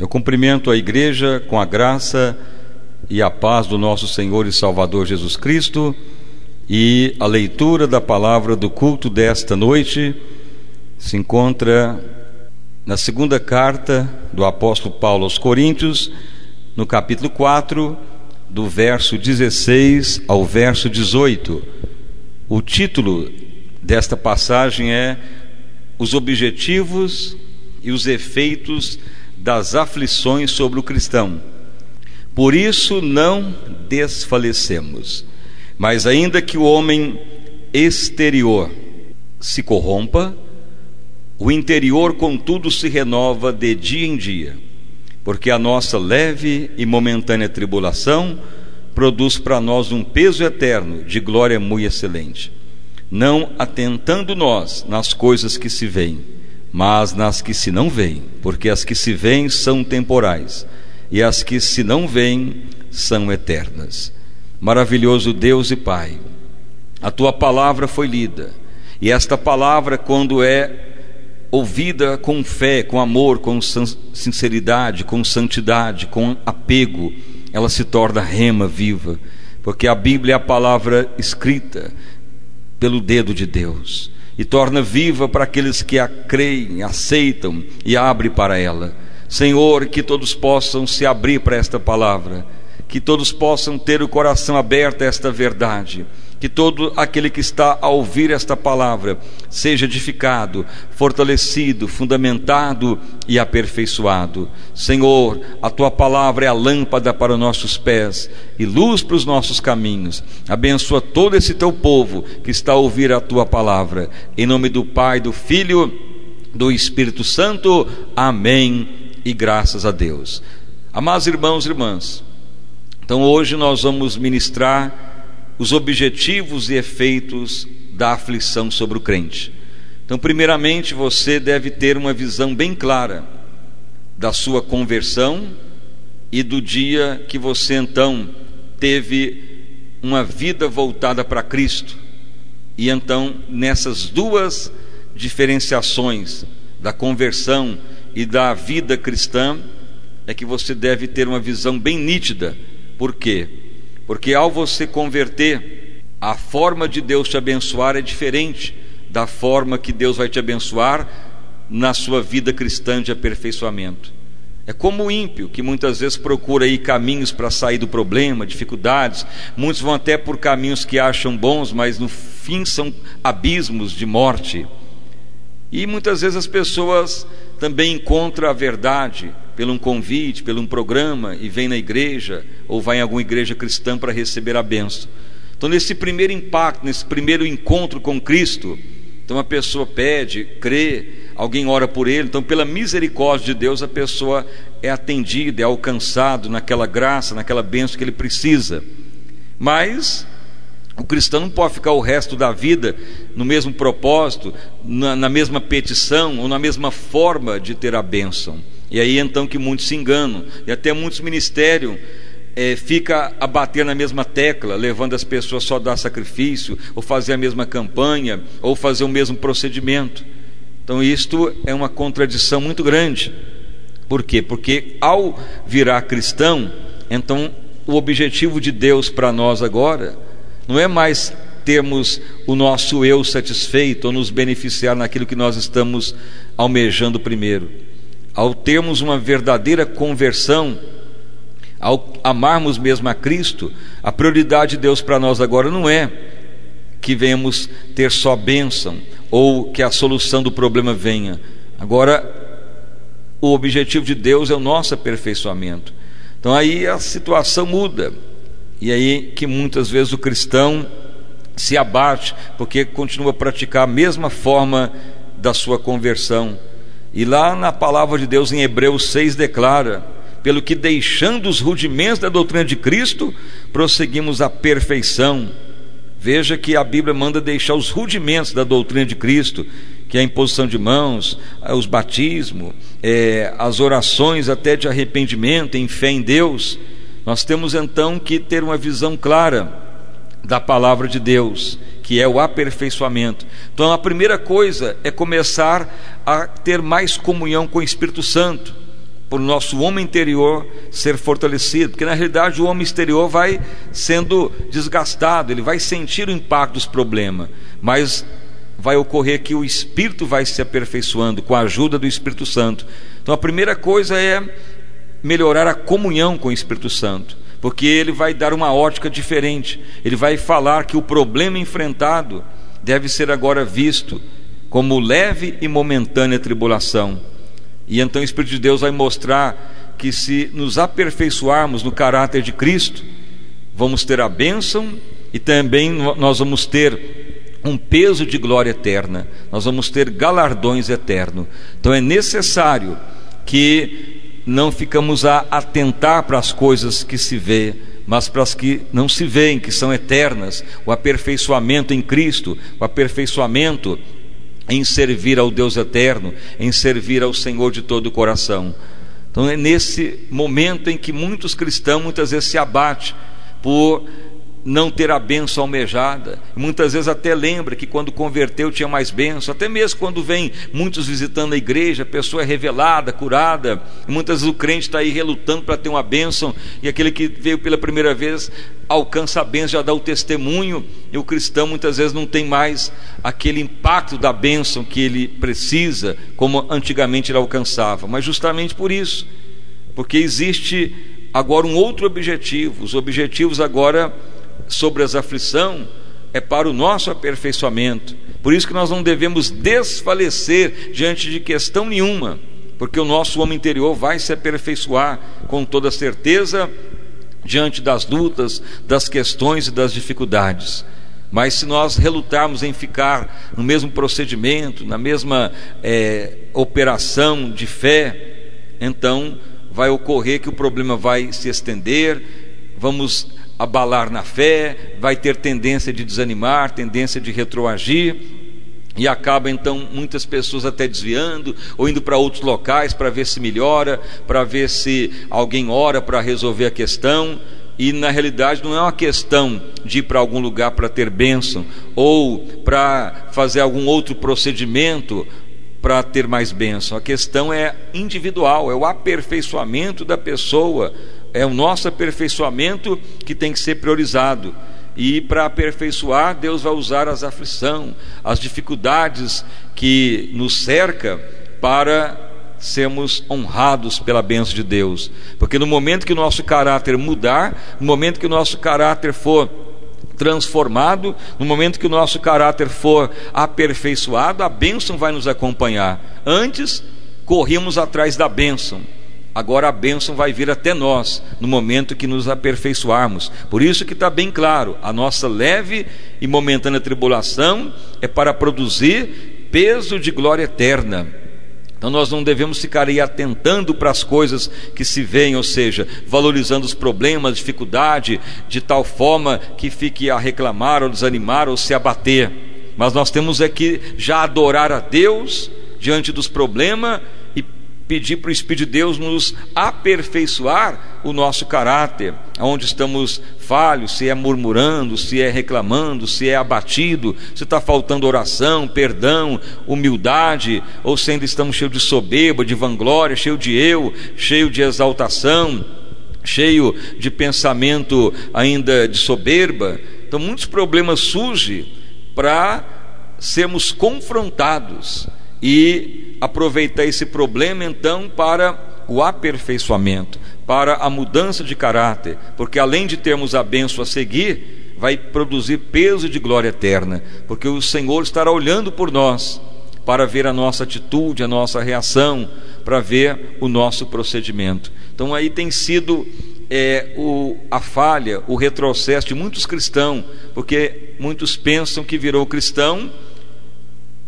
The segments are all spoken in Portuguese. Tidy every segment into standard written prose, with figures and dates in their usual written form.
Eu cumprimento a igreja com a graça e a paz do nosso Senhor e Salvador Jesus Cristo, e a leitura da palavra do culto desta noite se encontra na segunda carta do apóstolo Paulo aos Coríntios, no capítulo 4, do verso 16 ao verso 18. O título desta passagem é Os objetivos e os efeitos das aflições sobre o cristão. Por isso não desfalecemos, mas ainda que o homem exterior se corrompa, o interior contudo se renova de dia em dia, porque a nossa leve e momentânea tribulação produz para nós um peso eterno de glória muito excelente, não atentando nós nas coisas que se veem, mas nas que se não veem, porque as que se veem são temporais, e as que se não veem são eternas. Maravilhoso Deus e Pai, a Tua palavra foi lida, e esta palavra, quando é ouvida com fé, com amor, com sinceridade, com santidade, com apego, ela se torna rema viva, porque a Bíblia é a palavra escrita pelo dedo de Deus, e torna viva para aqueles que a creem, aceitam e abrem para ela. Senhor, que todos possam se abrir para esta palavra, que todos possam ter o coração aberto a esta verdade, que todo aquele que está a ouvir esta palavra seja edificado, fortalecido, fundamentado e aperfeiçoado. Senhor, a Tua palavra é a lâmpada para os nossos pés e luz para os nossos caminhos. Abençoa todo esse Teu povo que está a ouvir a Tua palavra. Em nome do Pai, do Filho, do Espírito Santo. Amém e graças a Deus. Amados irmãos e irmãs, então hoje nós vamos ministrar os objetivos e efeitos da aflição sobre o crente. Então, primeiramente, você deve ter uma visão bem clara da sua conversão e do dia que você então teve uma vida voltada para Cristo. E então, nessas duas diferenciações da conversão e da vida cristã, é que você deve ter uma visão bem nítida. Por quê? Porque ao você converter, a forma de Deus te abençoar é diferente da forma que Deus vai te abençoar na sua vida cristã de aperfeiçoamento. É como o ímpio, que muitas vezes procura aí caminhos para sair do problema, dificuldades. Muitos vão até por caminhos que acham bons, mas no fim são abismos de morte. E muitas vezes as pessoas também encontram a verdade pelo um convite, pelo um programa, e vem na igreja ou vai em alguma igreja cristã para receber a bênção. Então, nesse primeiro impacto, nesse primeiro encontro com Cristo, então a pessoa pede, crê, alguém ora por ele, então pela misericórdia de Deus a pessoa é atendida, é alcançado naquela graça, naquela bênção que ele precisa. Mas o cristão não pode ficar o resto da vida no mesmo propósito, na mesma petição ou na mesma forma de ter a bênção. E aí então que muitos se enganam, e até muitos ministérios fica a bater na mesma tecla, levando as pessoas só a dar sacrifício, ou fazer a mesma campanha, ou fazer o mesmo procedimento. Então isto é uma contradição muito grande. Por quê? Porque ao virar cristão, então o objetivo de Deus para nós agora não é mais termos o nosso eu satisfeito ou nos beneficiar naquilo que nós estamos almejando primeiro. Ao termos uma verdadeira conversão, ao amarmos mesmo a Cristo, a prioridade de Deus para nós agora não é que venhamos ter só bênção ou que a solução do problema venha. Agora o objetivo de Deus é o nosso aperfeiçoamento. Então aí a situação muda, e aí que muitas vezes o cristão se abate porque continua a praticar a mesma forma da sua conversão. E lá na palavra de Deus em Hebreus 6 declara: pelo que deixando os rudimentos da doutrina de Cristo, prosseguimos à perfeição. Veja que a Bíblia manda deixar os rudimentos da doutrina de Cristo, que é a imposição de mãos, os batismos, as orações até de arrependimento em fé em Deus. Nós temos então que ter uma visão clara da palavra de Deus, que é o aperfeiçoamento. Então a primeira coisa é começar a ter mais comunhão com o Espírito Santo, para o nosso homem interior ser fortalecido, porque na realidade o homem exterior vai sendo desgastado, ele vai sentir o impacto dos problemas, mas vai ocorrer que o espírito vai se aperfeiçoando com a ajuda do Espírito Santo. Então a primeira coisa é melhorar a comunhão com o Espírito Santo, porque ele vai dar uma ótica diferente. Ele vai falar que o problema enfrentado deve ser agora visto como leve e momentânea tribulação. E então o Espírito de Deus vai mostrar que se nos aperfeiçoarmos no caráter de Cristo, vamos ter a bênção e também nós vamos ter um peso de glória eterna, nós vamos ter galardões eternos. Então é necessário que não ficamos a atentar para as coisas que se vê, mas para as que não se veem, que são eternas. O aperfeiçoamento em Cristo, o aperfeiçoamento em servir ao Deus eterno, em servir ao Senhor de todo o coração. Então é nesse momento em que muitos cristãos muitas vezes se abatem por não ter a bênção almejada, muitas vezes até lembra que quando converteu tinha mais bênção, até mesmo quando vem muitos visitando a igreja, a pessoa é revelada, curada, e muitas vezes o crente está aí relutando para ter uma bênção, e aquele que veio pela primeira vez alcança a bênção, já dá o testemunho, e o cristão muitas vezes não tem mais aquele impacto da bênção que ele precisa, como antigamente ele alcançava. Mas justamente por isso, porque existe agora um outro objetivo. Os objetivos agora sobre as aflições é para o nosso aperfeiçoamento. Por isso que nós não devemos desfalecer diante de questão nenhuma, porque o nosso homem interior vai se aperfeiçoar com toda certeza diante das lutas, das questões e das dificuldades. Mas se nós relutarmos em ficar no mesmo procedimento, na mesma operação de fé, então vai ocorrer que o problema vai se estender, vamos abalar na fé, vai ter tendência de desanimar, tendência de retroagir, e acaba então muitas pessoas até desviando ou indo para outros locais para ver se melhora, para ver se alguém ora para resolver a questão. E na realidade não é uma questão de ir para algum lugar para ter bênção ou para fazer algum outro procedimento para ter mais bênção. A questão é individual, é o aperfeiçoamento da pessoa, é o nosso aperfeiçoamento que tem que ser priorizado. E para aperfeiçoar, Deus vai usar as aflições, as dificuldades que nos cerca para sermos honrados pela bênção de Deus. Porque no momento que o nosso caráter mudar, no momento que o nosso caráter for transformado, no momento que o nosso caráter for aperfeiçoado, a bênção vai nos acompanhar. Antes corríamos atrás da bênção, agora a bênção vai vir até nós no momento que nos aperfeiçoarmos. Por isso que está bem claro, a nossa leve e momentânea tribulação é para produzir peso de glória eterna. Então nós não devemos ficar aí atentando para as coisas que se veem, ou seja, valorizando os problemas, dificuldade, de tal forma que fique a reclamar ou desanimar ou se abater. Mas nós temos que já adorar a Deus diante dos problemas e pedir para o Espírito de Deus nos aperfeiçoar o nosso caráter, onde estamos falhos, se é murmurando, se é reclamando, se é abatido, se está faltando oração, perdão, humildade, ou se ainda estamos cheios de soberba, de vanglória, cheio de eu, cheio de exaltação, cheio de pensamento ainda de soberba. Então muitos problemas surgem para sermos confrontados e aproveitar esse problema então para o aperfeiçoamento, para a mudança de caráter, porque além de termos a bênção a seguir, vai produzir peso de glória eterna, porque o Senhor estará olhando por nós para ver a nossa atitude, a nossa reação, para ver o nosso procedimento. Então aí tem sido a falha, o retrocesso de muitos cristãos, porque muitos pensam que virou cristão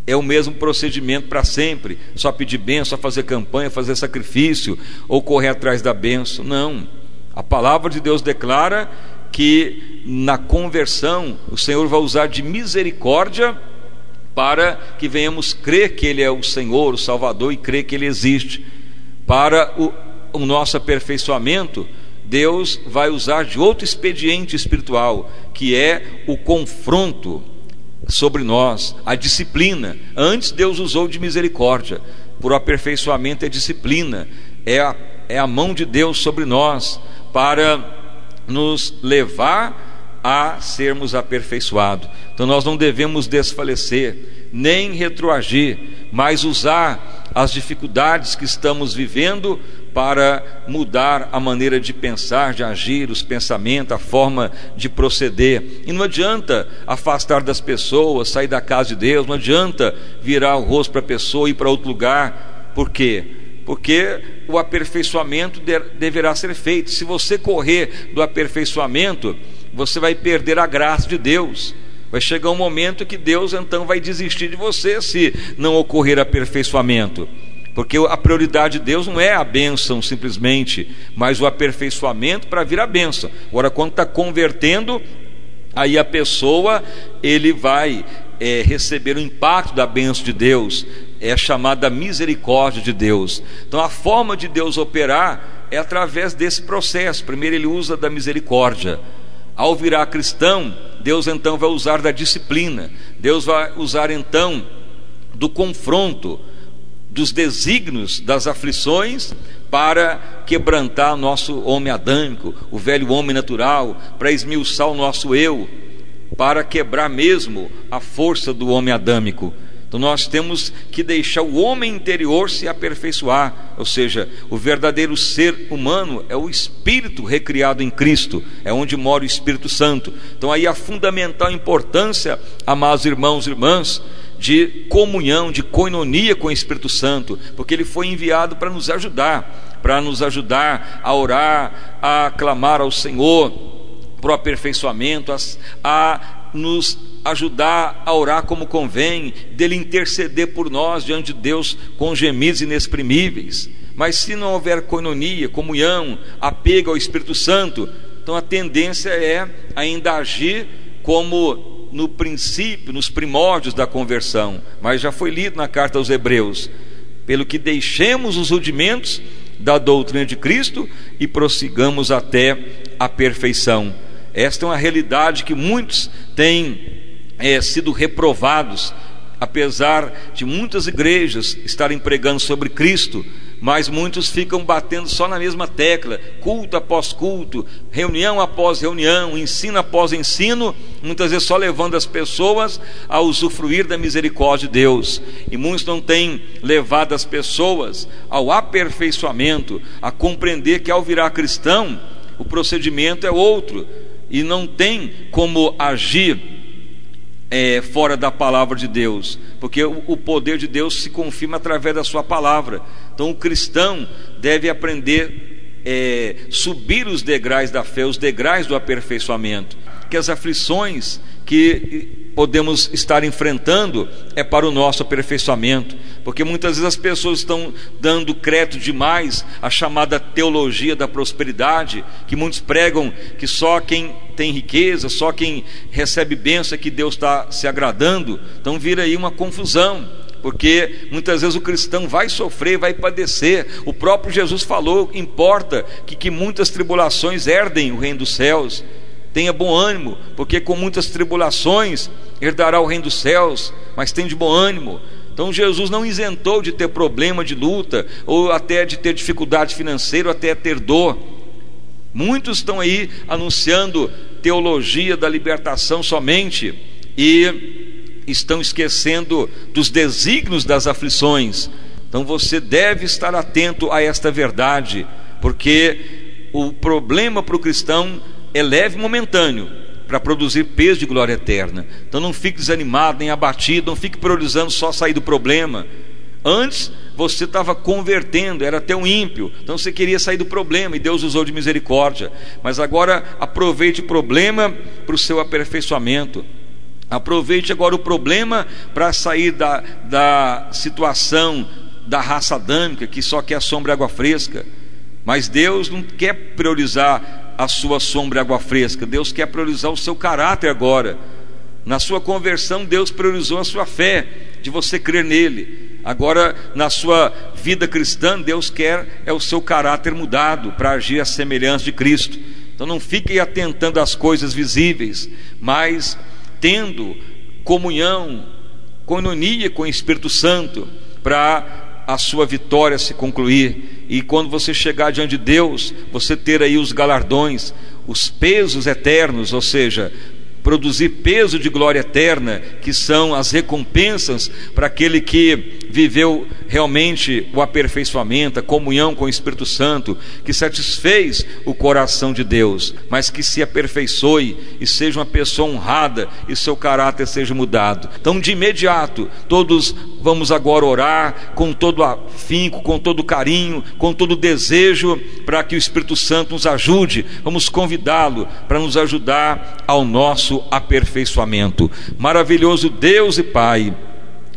é o mesmo procedimento para sempre, só pedir bênção, só fazer campanha, fazer sacrifício ou correr atrás da bênção. Não, a palavra de Deus declara que na conversão o Senhor vai usar de misericórdia para que venhamos crer que Ele é o Senhor, o Salvador, e crer que Ele existe. Para o nosso aperfeiçoamento, Deus vai usar de outro expediente espiritual, que é o confronto sobre nós, a disciplina. Antes Deus usou de misericórdia, por aperfeiçoamento é disciplina, é é a mão de Deus sobre nós para nos levar a sermos aperfeiçoados. Então nós não devemos desfalecer, nem retroagir, mas usar as dificuldades que estamos vivendo para mudar a maneira de pensar, de agir, os pensamentos, a forma de proceder. E não adianta afastar das pessoas, sair da casa de Deus, não adianta virar o rosto para a pessoa e ir para outro lugar. Por quê? Porque o aperfeiçoamento deverá ser feito. Se você correr do aperfeiçoamento, você vai perder a graça de Deus. Vai chegar um momento que Deus então vai desistir de você se não ocorrer aperfeiçoamento. Porque a prioridade de Deus não é a bênção simplesmente, mas o aperfeiçoamento para vir a bênção. Agora, quando está convertendo, aí a pessoa, ele vai receber o impacto da bênção de Deus. É chamada misericórdia de Deus. Então a forma de Deus operar é através desse processo. Primeiro ele usa da misericórdia. Ao virar cristão, Deus então vai usar da disciplina. Deus vai usar então do confronto, dos desígnios, das aflições, para quebrantar o nosso homem adâmico, o velho homem natural, para esmiuçar o nosso eu, para quebrar mesmo a força do homem adâmico. Então nós temos que deixar o homem interior se aperfeiçoar, ou seja, o verdadeiro ser humano é o espírito recriado em Cristo, é onde mora o Espírito Santo. Então aí a fundamental importância, amados irmãos e irmãs, de comunhão, de koinonia com o Espírito Santo, porque ele foi enviado para nos ajudar a orar, a clamar ao Senhor para o aperfeiçoamento, a nos ajudar a orar como convém, dele interceder por nós diante de Deus com gemidos inexprimíveis. Mas se não houver koinonia, comunhão, apego ao Espírito Santo, então a tendência é ainda agir como no princípio, nos primórdios da conversão. Mas já foi lido na carta aos Hebreus: pelo que deixemos os rudimentos da doutrina de Cristo e prossigamos até a perfeição. Esta é uma realidade que muitos têm sido reprovados, apesar de muitas igrejas estarem pregando sobre Cristo, mas muitos ficam batendo só na mesma tecla, culto após culto, reunião após reunião, ensino após ensino, muitas vezes só levando as pessoas a usufruir da misericórdia de Deus. E muitos não têm levado as pessoas ao aperfeiçoamento, a compreender que ao virar cristão, o procedimento é outro, e não tem como agir fora da palavra de Deus, porque o poder de Deus se confirma através da sua palavra. Então o cristão deve aprender subir os degraus da fé, os degraus do aperfeiçoamento, que as aflições que podemos estar enfrentando é para o nosso aperfeiçoamento, porque muitas vezes as pessoas estão dando crédito demais à chamada teologia da prosperidade, que muitos pregam que só quem tem riqueza, só quem recebe bênção é que Deus está se agradando. Então vira aí uma confusão, porque muitas vezes o cristão vai sofrer, vai padecer. O próprio Jesus falou: importa que muitas tribulações herdem o reino dos céus. Tenha bom ânimo, porque com muitas tribulações herdará o reino dos céus. Mas tem de bom ânimo. Então Jesus não isentou de ter problema, de luta, ou até de ter dificuldade financeira, ou até ter dor. Muitos estão aí anunciando teologia da libertação somente, e estão esquecendo dos desígnios das aflições. Então você deve estar atento a esta verdade, porque o problema para o cristão é leve e momentâneo, para produzir peso de glória eterna. Então não fique desanimado, nem abatido, não fique priorizando só sair do problema. Antes você estava convertendo, era até um ímpio, então você queria sair do problema, e Deus usou de misericórdia. Mas agora aproveite o problema para o seu aperfeiçoamento. Aproveite agora o problema para sair da situação da raça adâmica, que só quer sombra e água fresca. Mas Deus não quer priorizar a sua sombra e água fresca. Deus quer priorizar o seu caráter agora. Na sua conversão, Deus priorizou a sua fé, de você crer nele. Agora, na sua vida cristã, Deus quer o seu caráter mudado, para agir à semelhança de Cristo. Então não fique atentando às coisas visíveis, mas tendo comunhão, koinonia com o Espírito Santo, para a sua vitória se concluir, e quando você chegar diante de Deus, você ter aí os galardões, os pesos eternos, ou seja, produzir peso de glória eterna, que são as recompensas para aquele que viveu realmente o aperfeiçoamento, a comunhão com o Espírito Santo, que satisfez o coração de Deus, mas que se aperfeiçoe e seja uma pessoa honrada e seu caráter seja mudado. Então, de imediato, todos vamos agora orar com todo afinco, com todo carinho, com todo desejo, para que o Espírito Santo nos ajude. Vamos convidá-lo para nos ajudar ao nosso aperfeiçoamento. Maravilhoso Deus e Pai,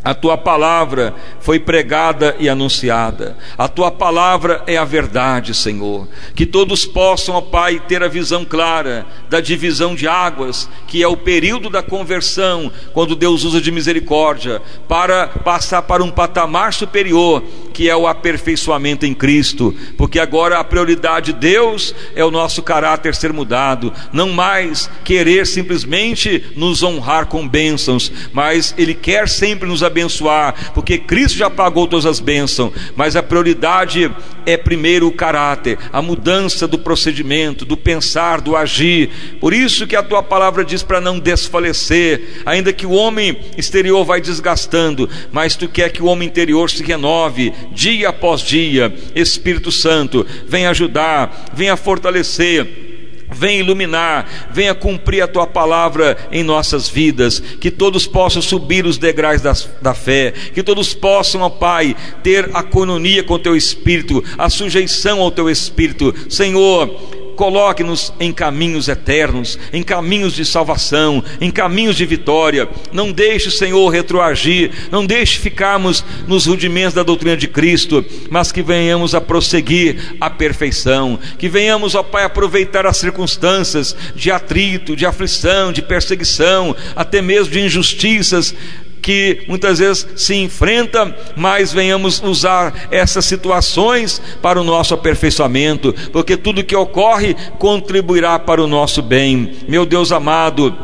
a tua palavra foi pregada e anunciada, a tua palavra é a verdade, Senhor. Que todos possam, ó Pai, ter a visão clara da divisão de águas, que é o período da conversão, quando Deus usa de misericórdia para passar para um patamar superior, que é o aperfeiçoamento em Cristo, porque agora a prioridade de Deus é o nosso caráter ser mudado, não mais querer simplesmente nos honrar com bênçãos, mas Ele quer sempre nos abençoar, porque Cristo já pagou todas as bênçãos, mas a prioridade é primeiro o caráter, a mudança do procedimento, do pensar, do agir. Por isso que a tua palavra diz para não desfalecer, ainda que o homem exterior vai desgastando, mas tu quer que o homem interior se renove dia após dia. Espírito Santo, vem ajudar, venha fortalecer, vem iluminar, venha cumprir a tua palavra em nossas vidas, que todos possam subir os degraus da fé, que todos possam, ó Pai, ter a coinonia com o teu Espírito, a sujeição ao teu Espírito. Senhor, coloque-nos em caminhos eternos, em caminhos de salvação, em caminhos de vitória. Não deixe, Senhor, retroagir, não deixe ficarmos nos rudimentos da doutrina de Cristo, mas que venhamos a prosseguir a perfeição, que venhamos, ó Pai, aproveitar as circunstâncias de atrito, de aflição, de perseguição, até mesmo de injustiças que muitas vezes se enfrenta, mas venhamos usar essas situações para o nosso aperfeiçoamento, porque tudo que ocorre contribuirá para o nosso bem. Meu Deus amado,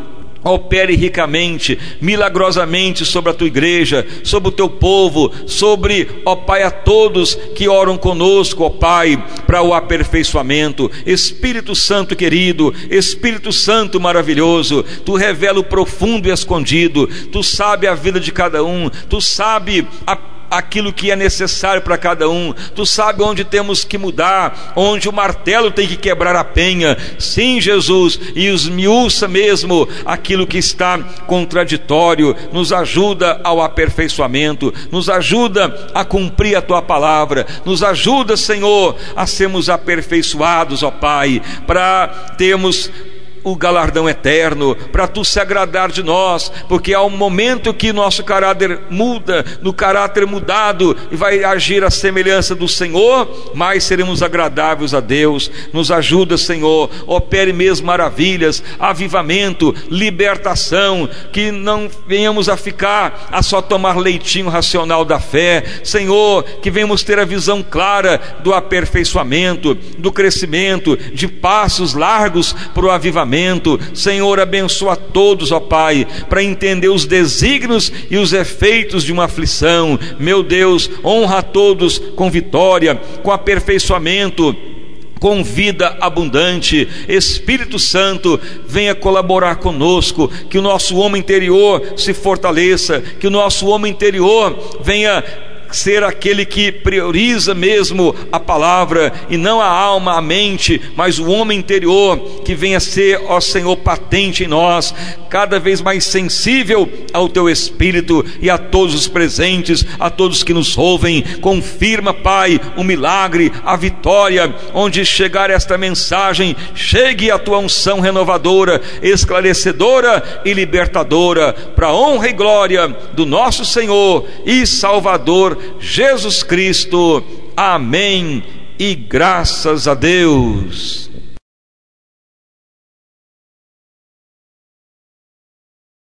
opere ricamente, milagrosamente sobre a tua igreja, sobre o teu povo, sobre, ó Pai, a todos que oram conosco, ó Pai, para o aperfeiçoamento. Espírito Santo querido, Espírito Santo maravilhoso, tu revela o profundo e escondido, tu sabe a vida de cada um, tu sabe aquilo que é necessário para cada um, tu sabe onde temos que mudar, onde o martelo tem que quebrar a penha. Sim, Jesus, e esmiuça mesmo aquilo que está contraditório, nos ajuda ao aperfeiçoamento, nos ajuda a cumprir a tua palavra, nos ajuda, Senhor, a sermos aperfeiçoados, ó Pai, para termos o galardão eterno, para tu se agradar de nós, porque há um momento que nosso caráter muda, no caráter mudado, e vai agir a semelhança do Senhor, mas seremos agradáveis a Deus. Nos ajuda, Senhor, opere mesmo maravilhas, avivamento, libertação, que não venhamos a ficar a só tomar leitinho racional da fé, Senhor, que venhamos ter a visão clara do aperfeiçoamento, do crescimento, de passos largos para o avivamento. Senhor, abençoa a todos, ó Pai, para entender os desígnios e os efeitos de uma aflição. Meu Deus, honra a todos com vitória, com aperfeiçoamento, com vida abundante. Espírito Santo, venha colaborar conosco, que o nosso homem interior se fortaleça, que o nosso homem interior venha ser aquele que prioriza mesmo a palavra, e não a alma, a mente, mas o homem interior, que venha ser, ó Senhor, patente em nós, cada vez mais sensível ao teu Espírito. E a todos os presentes, a todos que nos ouvem, confirma, Pai, o milagre, a vitória. Onde chegar esta mensagem, chegue a tua unção renovadora, esclarecedora e libertadora, para a honra e glória do nosso Senhor e Salvador Jesus Cristo. Amém e graças a Deus.